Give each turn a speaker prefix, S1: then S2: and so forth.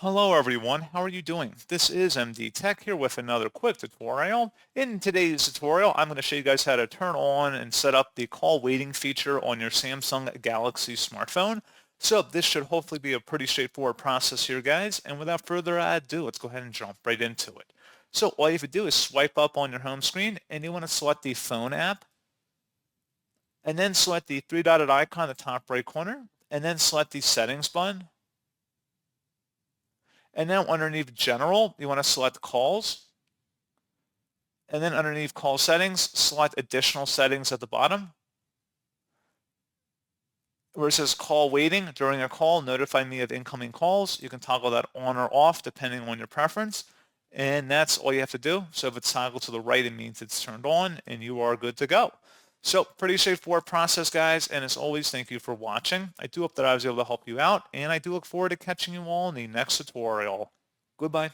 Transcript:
S1: Hello everyone, how are you doing? This is MD Tech here with another quick tutorial. In today's tutorial, I'm going to show you guys how to turn on and set up the call waiting feature on your Samsung Galaxy smartphone. So this should hopefully be a pretty straightforward process here, guys. And without further ado, let's go ahead and jump right into it. So all you have to do is swipe up on your home screen and you want to select the phone app and then select the three-dotted icon in the top right corner and then select the settings button. And now underneath General, you want to select Calls. And then underneath Call Settings, select Additional Settings at the bottom. Where it says Call Waiting, during a call, notify me of incoming calls. You can toggle that on or off depending on your preference. And that's all you have to do. So if it's toggled to the right, it means it's turned on and you are good to go. So pretty straightforward process, guys. And as always, thank you for watching. I do hope that I was able to help you out. And I do look forward to catching you all in the next tutorial. Goodbye.